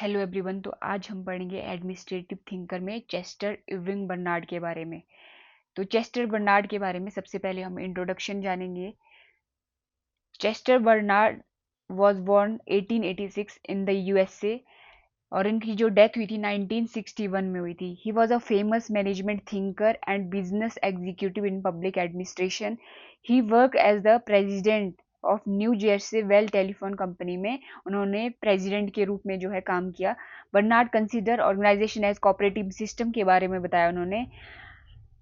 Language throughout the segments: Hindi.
Hello everyone. तो आज हम पढ़ेंगे एडमिनिस्ट्रेटिव थिंकर में चेस्टर इर्विंग बर्नार्ड के बारे में। तो चेस्टर बर्नार्ड के बारे में सबसे पहले हम इंट्रोडक्शन जानेंगे। Chester Barnard was born 1886 in the USA और इनकी जो डेथ हुई थी 1961 में हुई थी। He was a famous management thinker and business executive in public administration. He work as the president of New Jersey well telephone company में उन्होंने प्रेसिडेंट के रूप में जो है काम किया। Barnard consider organisation as cooperative system के बारे में बताया उन्होंने।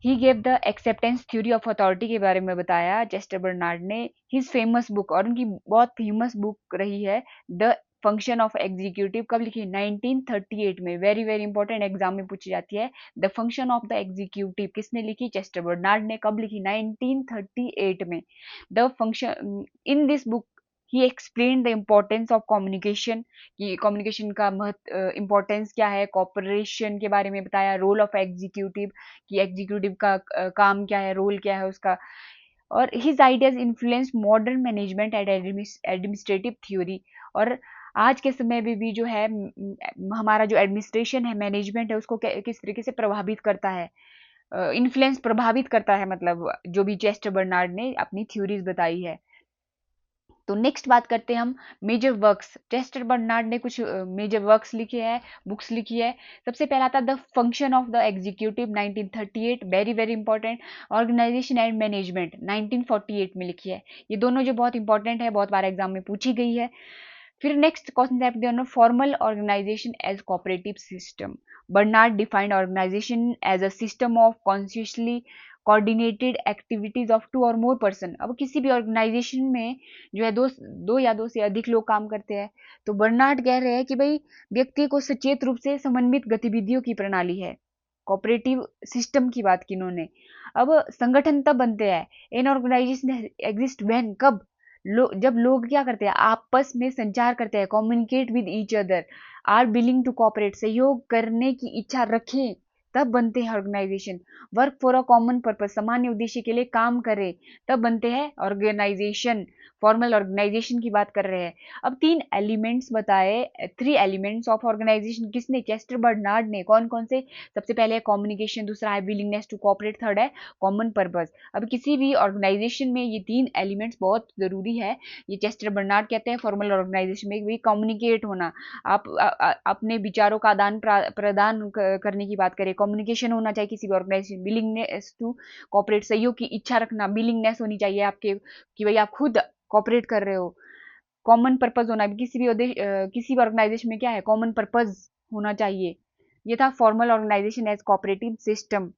He gave the acceptance theory of authority के बारे में बताया चेस्टर बर्नार्ड ने। हिज फेमस बुक और उनकी बहुत फेमस बुक रही है द फंक्शन ऑफ एग्जीक्यूटिव। कब लिखी? 1938 में। वेरी वेरी इंपॉर्टेंट, एग्जाम में पूछी जाती है। The function of the executive किसने लिखी? चेस्टर बर्नार्ड ने। कब लिखी? 1938 में। The function in this book he explain the importance of communication, कि कम्युनिकेशन का महत्व, इम्पोर्टेंस क्या है। कॉपरेशन के बारे में बताया। रोल ऑफ एग्जीक्यूटिव, कि एग्जीक्यूटिव का काम क्या है, रोल क्या है उसका। और his ideas influence modern management and administrative theory. और आज के समय में भी जो है हमारा जो एडमिनिस्ट्रेशन है, मैनेजमेंट है, उसको किस तरीके से प्रभावित करता है, इन्फ्लुएंस प्रभावित करता है, मतलब जो भी चेस्टर बर्नार्ड ने अपनी थ्योरीज बताई है। तो नेक्स्ट बात करते हैं हम मेजर वर्क्स। चेस्टर बर्नार्ड ने कुछ मेजर वर्क्स लिखे हैं, बुक्स लिखी है। सबसे पहला था the function of the executive 1938, very very important. Organisation and management 1948 में लिखी है। ये दोनों जो बहुत इंपॉर्टेंट है, बहुत बार एग्जाम में पूछी गई है। फिर नेक्स्ट कॉन्सेप्ट दिया formal organisation as cooperative system. Barnard defined organisation as a system of consciously coordinated activities of two और मोर पर्सन। अब किसी भी ऑर्गेनाइजेशन में जो है दो या दो से अधिक लोग काम करते हैं, तो बर्नार्ड कह रहे हैं कि भाई व्यक्ति को सचेत रूप से समन्वित गतिविधियों की प्रणाली है। कोऑपरेटिव सिस्टम की बात की इन्होंने। अब संगठन तब बनते हैं, इन ऑर्गेनाइजेशन एग्जिस्ट व्हेन, कब? जब लोग क्या करते हैं, आपस में संचार करते हैं, communicate with each other, are willing to cooperate, सहयोग करने की इच्छा रखें, तब बनते हैं organisation. Work for a common purpose, सामान्य उद्देश्य के लिए काम करें, तब बनते हैं ऑर्गेनाइजेशन। फॉर्मल ऑर्गेनाइजेशन की बात कर रहे हैं। अब 3 एलिमेंट्स बताए, 3 एलिमेंट्स ऑफ ऑर्गेनाइजेशन किसने? चेस्टर बर्नार्ड ने। कौन कौन से? सबसे पहले है कम्युनिकेशन, दूसरा है विलिंगनेस टू कोऑपरेट, थर्ड है कॉमन पर्पज। अब किसी भी ऑर्गेनाइजेशन में ये 3 एलिमेंट्स बहुत जरूरी है। ये चेस्टर बर्नार्ड कहते हैं फॉर्मल ऑर्गेनाइजेशन में भी कम्युनिकेट होना, आप अपने विचारों का आदान प्रदान करने की बात करें। कम्युनिकेशन होना चाहिए किसी भी ऑर्गेनाइजेशन। विलिंगनेस टू कोऑपरेट, सहयोग की इच्छा रखना, विलिंगनेस होनी चाहिए आपके कि भाई आप खुद कोऑपरेट कर रहे हो। कॉमन पर्पज होना, किसी भी ऑर्गेनाइजेशन में क्या है, कॉमन पर्पज होना चाहिए। ये था formal organisation as cooperative system.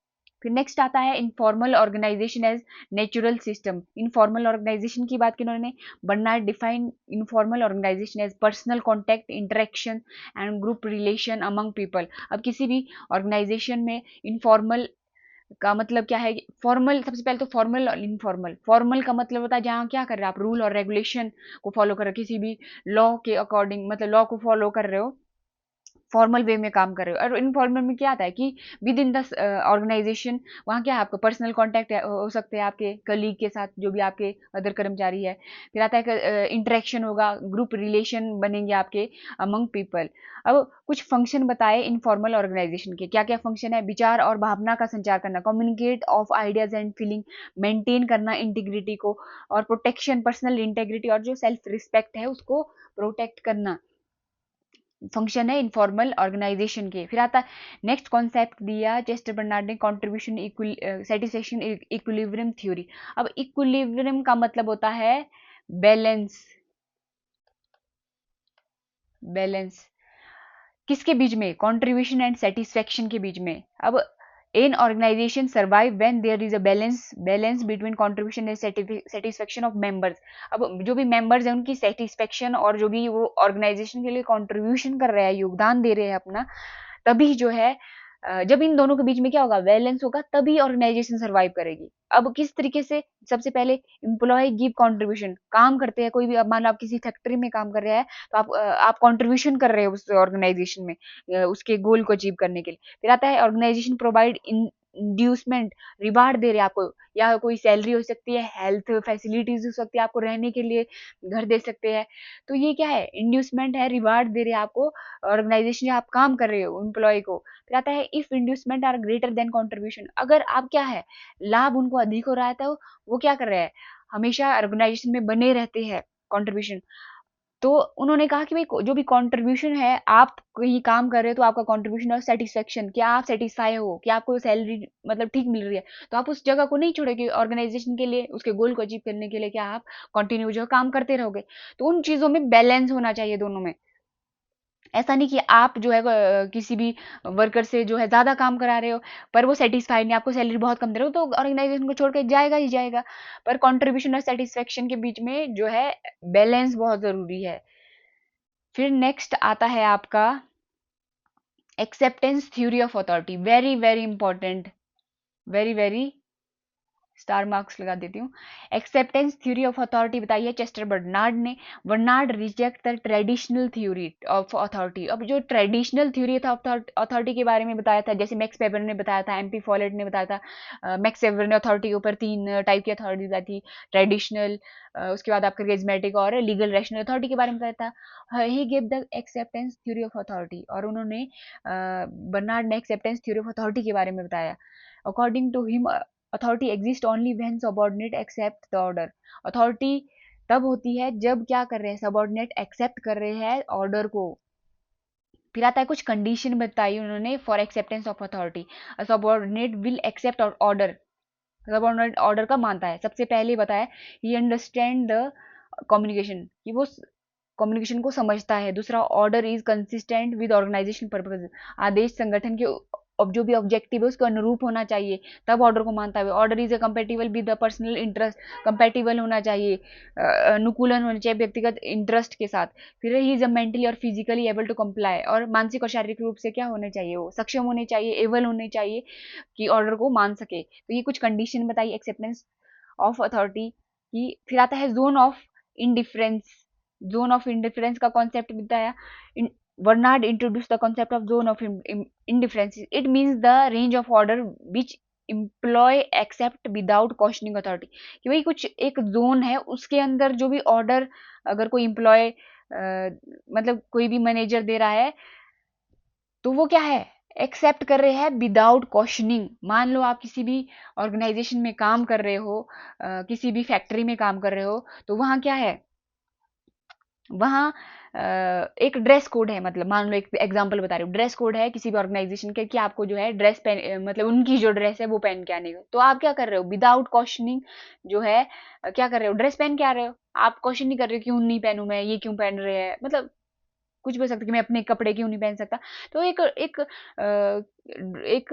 फिर नेक्स्ट आता है informal organisation as natural system. Informal organisation की बात की उन्होंने। Barnard define informal organisation as personal contact, interaction and group relation among people. अब किसी भी ऑर्गेनाइजेशन में इनफॉर्मल का मतलब क्या है? फॉर्मल, सबसे पहले तो फॉर्मल और इनफॉर्मल। फॉर्मल का मतलब होता है जहाँ क्या कर रहे हो आप, रूल और रेगुलेशन को फॉलो कर रहे हो, किसी भी लॉ के अकॉर्डिंग, मतलब लॉ को फॉलो कर रहे हो, फॉर्मल वे में काम कर रहे हो। और इनफॉर्मल में क्या आता है कि विद इन द ऑर्गेनाइजेशन, वहाँ क्या है, आपका पर्सनल कॉन्टैक्ट हो सकते हैं आपके कलीग के साथ, जो भी आपके अदर कर्मचारी है। फिर आता है इंटरेक्शन होगा, ग्रुप रिलेशन बनेंगे आपके अमंग पीपल। अब कुछ फंक्शन बताए इनफॉर्मल ऑर्गेनाइजेशन के। क्या क्या फंक्शन है? विचार और भावना का संचार करना, communicate of ideas and feeling, maintain करना इंटीग्रिटी को, और प्रोटेक्शन, पर्सनल इंटेग्रिटी और जो सेल्फ रिस्पेक्ट है उसको प्रोटेक्ट करना, फंक्शन है इनफॉर्मल ऑर्गेनाइजेशन के। फिर आता नेक्स्ट कॉन्सेप्ट दिया चेस्टर बर्नार्ड ने, कंट्रीब्यूशन सेटिस्फेक्शन इक्विलिब्रियम थ्योरी। अब इक्विलिब्रियम का मतलब होता है बैलेंस। बैलेंस किसके बीच में? कंट्रीब्यूशन एंड सेटिस्फेक्शन के बीच में। अब an organisation survive when there is a balance between contribution and satisfaction of members. अब जो भी मेंबर्स हैं उनकी सेटिस्फेक्शन और जो भी वो ऑर्गेनाइजेशन के लिए कंट्रीब्यूशन कर रहे हैं, योगदान दे रहे हैं अपना, तभी जो है जब इन दोनों के बीच में क्या होगा, बैलेंस होगा, तभी ऑर्गेनाइजेशन सर्वाइव करेगी। अब किस तरीके से? सबसे पहले एम्प्लॉय गिव कंट्रीब्यूशन, काम करते हैं कोई भी, अब मान लो आप किसी फैक्ट्री में काम कर रहे हैं, तो आप कंट्रीब्यूशन कर रहे हो उस ऑर्गेनाइजेशन में, उसके गोल को अचीव करने के लिए। फिर आता है organisation provide in inducement, reward दे रहे हैं आपको, या कोई सैलरी हो सकती है, हेल्थ फैसिलिटीज हो सकती है, आपको रहने के लिए घर दे सकते हैं। तो ये क्या है, इंड्यूसमेंट है, रिवार्ड दे रहे हैं आपको ऑर्गेनाइजेशन, आप काम कर रहे हो एम्प्लॉय को। फिर आता है if inducement are greater than contribution, अगर आप क्या है, लाभ उनको अधिक हो रहा है तो वो क्या कर रहे हैं, हमेशा ऑर्गेनाइजेशन में बने रहते हैं कॉन्ट्रीब्यूशन। तो उन्होंने कहा कि भाई जो भी कंट्रीब्यूशन है, आप कहीं काम कर रहे हो तो आपका कंट्रीब्यूशन और सेटिस्फेक्शन, क्या आप सेटिस्फाई हो, क्या आपको सैलरी मतलब ठीक मिल रही है, तो आप उस जगह को नहीं छोड़ोगे ऑर्गेनाइजेशन के लिए, उसके गोल को अचीव करने के लिए, क्या आप कंटिन्यू जो काम करते रहोगे। तो उन चीजों में बैलेंस होना चाहिए दोनों में। ऐसा नहीं कि आप जो है किसी भी वर्कर से जो है ज्यादा काम करा रहे हो पर वो सेटिस्फाइड नहीं, आपको सैलरी बहुत कम दे रहे हो, तो ऑर्गेनाइजेशन को छोड़ के जाएगा ही जाएगा। पर कंट्रीब्यूशन और सेटिस्फेक्शन के बीच में जो है बैलेंस बहुत जरूरी है। फिर नेक्स्ट आता है आपका acceptance theory of authority, very very important, very very star marks लगा देती हूँ। एक्सेप्टेंस थ्योरी ऑफ अथॉरिटी बताई है चेस्टर बर्नार्ड ने। Barnard reject the traditional theory of authority. अब जो ट्रेडिशनल थ्योरी ऑफ अथॉरिटी के बारे में बताया था, जैसे मैक्स वेबर ने बताया था, एमपी फॉलेट ने बताया था, मैक्स वेबर ने अथॉरिटी के ऊपर 3 टाइप की अथॉरिटी बताई थी, ट्रेडिशनल, उसके बाद आपका कैरिज्मेटिक और लीगल रैशनल अथॉरिटी के बारे में बताया था। He give the acceptance theory of authority, और उन्होंने बर्नार्ड ने एक्सेप्टेंस थ्योरी ऑफ अथॉरिटी के बारे में बताया। According to him authority exist only when subordinate accept the order. Authority तब होती है जब क्या कर रहे हैं, सबऑर्डिनेट एक्सेप्ट कर रहे हैं ऑर्डर को। फिर आता है कुछ कंडीशन बताई उन्होंने for acceptance of authority. Subordinate will accept order, subordinate order का मानता है। सबसे पहले बताया ही अंडरस्टैंड द कम्युनिकेशन, कि वो कम्युनिकेशन को समझता है। दूसरा, order is consistent with organisation purpose, आदेश संगठन के अब जो भी ऑब्जेक्टिव है उसके अनुरूप होना चाहिए, तब ऑर्डर को मानता है। Order is a compatible with the personal interest, compatible होना चाहिए, अनुकूलन होना चाहिए व्यक्तिगत इंटरेस्ट के साथ। फिर ही इज अ मेंटली और फिजिकली एबल टू कंप्लाई, और मानसिक और शारीरिक रूप से क्या होने चाहिए, वो सक्षम होने चाहिए, एबल होने चाहिए कि ऑर्डर को मान सके। तो ये कुछ कंडीशन बताई एक्सेप्टेंस ऑफ अथॉरिटी की। फिर आता है zone of indifference. Zone of indifference का कॉन्सेप्ट बताया। Bernard introduced the concept of zone of indifference. It means the range of order which employ accept without questioning authority, कि भाई कुछ एक जोन है, उसके अंदर जो भी ऑर्डर अगर कोई एम्प्लॉय मतलब कोई भी मैनेजर दे रहा है तो वो क्या है, एक्सेप्ट कर रहे हैं विदाउट क्वेश्चनिंग। मान लो आप किसी भी ऑर्गेनाइजेशन में काम कर रहे हो, किसी भी फैक्ट्री में काम कर रहे हो, तो वहां क्या है, वहाँ एक ड्रेस कोड है। मतलब मान लो एक एग्जांपल बता रही हूँ, ड्रेस कोड है किसी भी ऑर्गेनाइजेशन के कि आपको जो है ड्रेस पहन मतलब उनकी जो ड्रेस है वो पहन के आने हो। तो आप क्या कर रहे हो, विदाउट क्वेश्चनिंग जो है क्या कर रहे हो, ड्रेस पहन के आ रहे हो। आप क्वेश्चन नहीं कर रहे हो क्यों नहीं पहनूं मैं, ये क्यों पहन रहे हैं, मतलब कुछ भी हो सकता है कि मैं अपने कपड़े क्यों नहीं पहन सकता। तो एक एक एक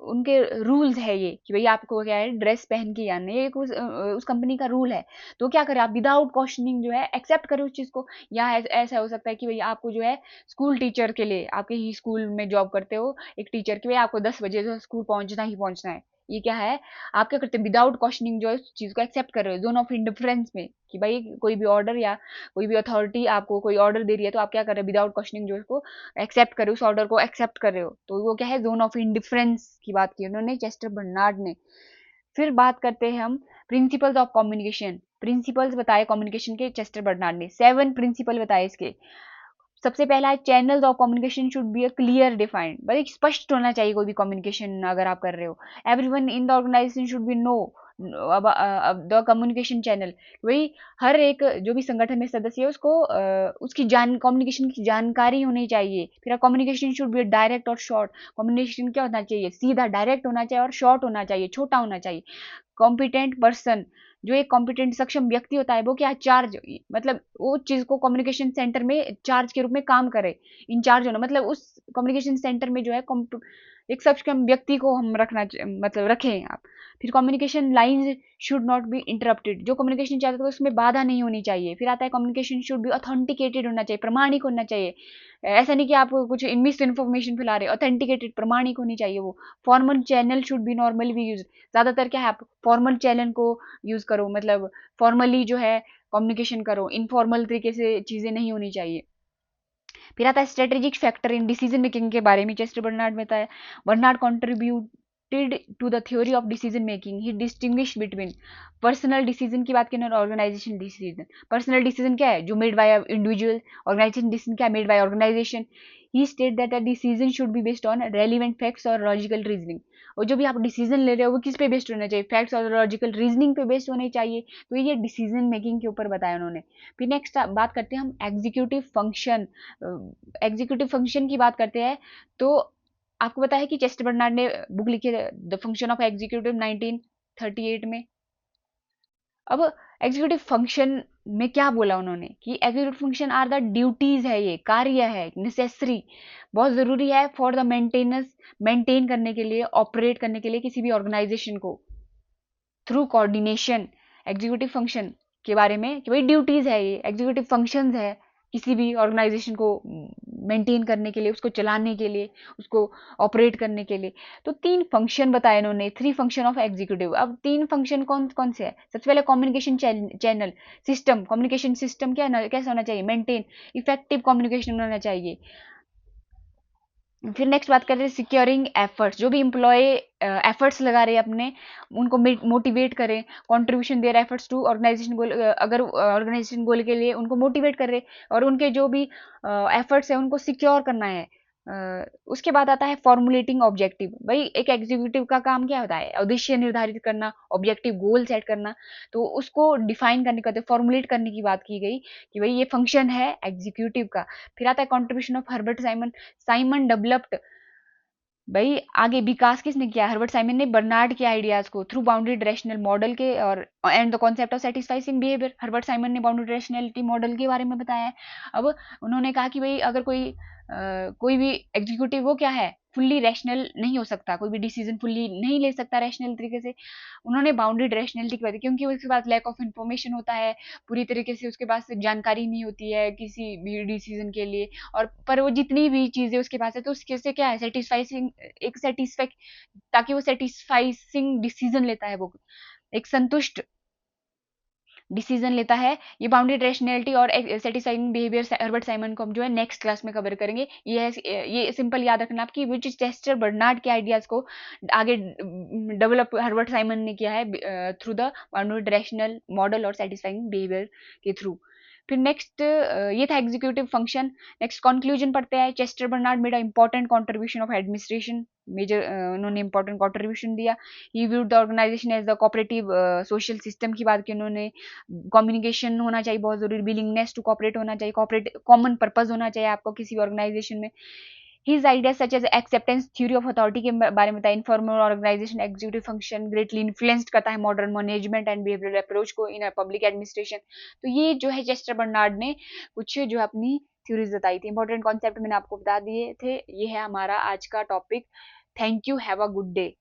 उनके रूल्स है ये कि भाई आपको क्या है, ड्रेस पहन के आना है, एक उस कंपनी का रूल है। तो क्या करें आप, विदाउट क्वेश्चनिंग जो है एक्सेप्ट करें उस चीज को। या ऐसा हो सकता है कि भाई आपको जो है स्कूल टीचर के लिए, आपके ही स्कूल में जॉब करते हो एक टीचर के, भाई आपको 10 बजे जो स्कूल पहुंचना ही पहुंचना है। ये क्या है, आप क्या करते हैं, विदाउट क्वेश्चनिंग जो है उस चीज को एक्सेप्ट कर रहे हो, जोन ऑफ इंडिफरेंस में, कि भाई कोई भी ऑर्डर या कोई भी अथॉरिटी आपको कोई ऑर्डर दे रही है तो आप क्या कर रहे हो, विदाउट क्वेश्चनिंग जो इसको एक्सेप्ट कर रहे हो, उस ऑर्डर को एक्सेप्ट कर रहे हो। तो वो क्या है, जोन ऑफ इंडिफरेंस की बात की उन्होंने चेस्टर बर्नार्ड ने। फिर बात करते हैं हम प्रिंसिपल्स ऑफ कम्युनिकेशन। प्रिंसिपल्स बताए कम्युनिकेशन के चेस्टर बर्नार्ड ने, 7 प्रिंसिपल बताए इसके। सबसे पहला है channels of communication should be a clear defined, भाई स्पष्ट होना चाहिए कोई भी कम्युनिकेशन अगर आप कर रहे हो। Everyone in the organisation should be know the communication channel, वही हर एक जो भी संगठन में सदस्य है उसको उसकी कम्युनिकेशन की जानकारी होनी चाहिए। फिर कम्युनिकेशन शुड बी डायरेक्ट और शॉर्ट, कम्युनिकेशन क्या होना चाहिए, सीधा डायरेक्ट होना चाहिए और शॉर्ट होना चाहिए, छोटा होना चाहिए। कॉम्पिटेंट पर्सन, जो एक कॉम्पिटेंट सक्षम व्यक्ति होता है वो क्या, चार्ज, मतलब वो चीज को कम्युनिकेशन सेंटर में चार्ज के रूप में काम करे। इंचार्ज होना मतलब उस कम्युनिकेशन सेंटर में जो है एक सक्षम व्यक्ति को हम मतलब रखें आप। फिर communication lines should not be interrupted, जो कम्युनिकेशन चाहते हैं उसमें बाधा नहीं होनी चाहिए। फिर आता है कम्युनिकेशन शुड बी ऑथेंटिकेटेड होना चाहिए, प्रमाणिक होना चाहिए। ऐसा नहीं कि आप कुछ मिस इन्फॉर्मेशन फैला रहे, ऑथेंटिकेटेड प्रमाणिक होनी चाहिए वो। Formal channel should be normally B use, ज्यादातर क्या है आप फॉर्मल चैनल को यूज करो, मतलब फॉर्मली जो है कम्युनिकेशन करो, इनफॉर्मल तरीके से चीजें नहीं होनी चाहिए। फिर आता है strategic factor in decision making के बारे में चेस्टर बर्नार्ड में बताया। Barnard contributed shifted to the theory of decision making, he distinguish between personal decision की बात करें और ऑर्गेनाइजेशन डिसीजन। पर्सनल डिसीजन क्या है, जो made by individual. Organisation decision क्या है, made by organisation. He state that a decision should be based on relevant facts और लॉजिकल रीजनिंग। और जो भी आप डिसीजन ले रहे हो वो किस पे बेस्ड होना चाहिए, फैक्ट्स और लॉजिकल रीजनिंग पे बेस्ड होने चाहिए। तो ये डिसीजन मेकिंग के ऊपर बताया उन्होंने। फिर नेक्स्ट बात करते हैं हम एग्जीक्यूटिव फंक्शन। एग्जीक्यूटिव फंक्शन की बात करते हैं तो आपको पता है कि चेस्टर बर्नार्ड ने बुक लिखी है द फंक्शन ऑफ एग्जीक्यूटिव 1938 में। अब एग्जीक्यूटिव फंक्शन में क्या बोला उन्होंने कि executive function are the duties है, ये कार्य है, नेसेसरी, बहुत जरूरी है फॉर द मेंटेनेंस, मेंटेन करने के लिए, ऑपरेट करने के लिए किसी भी ऑर्गेनाइजेशन को थ्रू कोऑर्डिनेशन। एग्जीक्यूटिव फंक्शन के बारे में कि भाई ड्यूटीज है, ये एग्जीक्यूटिव फंक्शंस है किसी भी ऑर्गेनाइजेशन को मेंटेन करने के लिए, उसको चलाने के लिए, उसको ऑपरेट करने के लिए। तो 3 फंक्शन बताए इन्होंने, 3 फंक्शन ऑफ एग्जीक्यूटिव। अब 3 फंक्शन कौन कौन से है? सबसे पहले communication channel system, communication system क्या कैसा होना चाहिए, मेंटेन, इफेक्टिव कम्युनिकेशन होना चाहिए। फिर नेक्स्ट बात करते हैं सिक्योरिंग एफर्ट्स, जो भी एम्प्लॉय एफर्ट्स लगा रहे हैं अपने, उनको मोटिवेट करें, कंट्रीब्यूशन दे रहे एफर्ट्स टू ऑर्गेनाइजेशन गोल, अगर ऑर्गेनाइजेशन गोल के लिए उनको मोटिवेट कर रहे और उनके जो भी एफर्ट्स है उनको सिक्योर करना है। उसके बाद आता है फॉर्मुलेटिंग ऑब्जेक्टिव। भाई एक एग्जीक्यूटिव का काम क्या होता है, उद्देश्य निर्धारित करना, ऑब्जेक्टिव गोल सेट करना। तो उसको डिफाइन करने का, फॉर्मुलेट करने की बात की गई कि भाई ये फंक्शन है एग्जीक्यूटिव का। फिर आता है contribution of Herbert Simon. Simon developed, भाई आगे विकास किसने किया, हर्बर्ट साइमन ने बर्नार्ड के आइडियाज को थ्रू बाउंडेड रैशनल मॉडल के और and the concept of satisficing behaviour. Herbert Simon ने बाउंडेड रैशनैलिटी मॉडल के बारे में बताया है। अब उन्होंने कहा कि भाई अगर कोई भी एग्जीक्यूटिव वो क्या है, फुल्ली रैशनल नहीं हो सकता, कोई भी डिसीजन फुल्ली नहीं ले सकता रैशनल तरीके से। उन्होंने बाउंडेड रैशनैलिटी की बात की क्योंकि उसके पास लैक ऑफ इन्फॉर्मेशन होता है, पूरी तरीके से उसके पास जानकारी नहीं होती है किसी भी डिसीजन के लिए। और पर वो जितनी भी चीजें उसके पास है तो उसके से क्या है, सेटिस्फाइसिंग, एक सेटिस्फैक्ट, ताकि वो सेटिस्फाइसिंग डिसीजन लेता है, वो एक संतुष्ट डिसीजन लेता है। ये बाउंडेड रैशनैलिटी और सेटिस्फाइंग बिहेवियर हर्बर्ट साइमन को हम जो है नेक्स्ट क्लास में कवर करेंगे। ये सिंपल याद रखना आपकी, विच चेस्टर बर्नार्ड के आइडियाज को आगे डेवलप हर्बर्ट साइमन ने किया है through the bounded rational model और सेटिस्फाइंग बिहेवियर के थ्रू। फिर नेक्स्ट ये था एग्जीक्यूटिव फंक्शन। नेक्स्ट कंक्लूजन पढ़ते हैं। Chester Bernard made a important contribution of administration, major उन्होंने इंपॉर्टेंट कंट्रीब्यूशन दिया। He viewed the organisation as the cooperative social system की बात की उन्होंने। कम्युनिकेशन होना चाहिए बहुत जरूरी, विलिंगनेस टू कॉपरेट होना चाहिए, कॉपरेट कॉमन पर्पज होना चाहिए आपको किसी भी ऑर्गेनाइजेशन में। His ideas such as acceptance theory of authority के बारे में बताया, informal organisation executive function greatly influenced करता है modern management and behavioural approach को इन पब्लिक एडमिनिस्ट्रेशन। तो ये जो है चेस्टर बर्नार्ड ने कुछ जो है अपनी थ्योरीज बताई थी, इंपॉर्टेंट कॉन्सेप्ट मैंने आपको बता दिए थे। ये है हमारा आज का topic. Thank you, have a good day.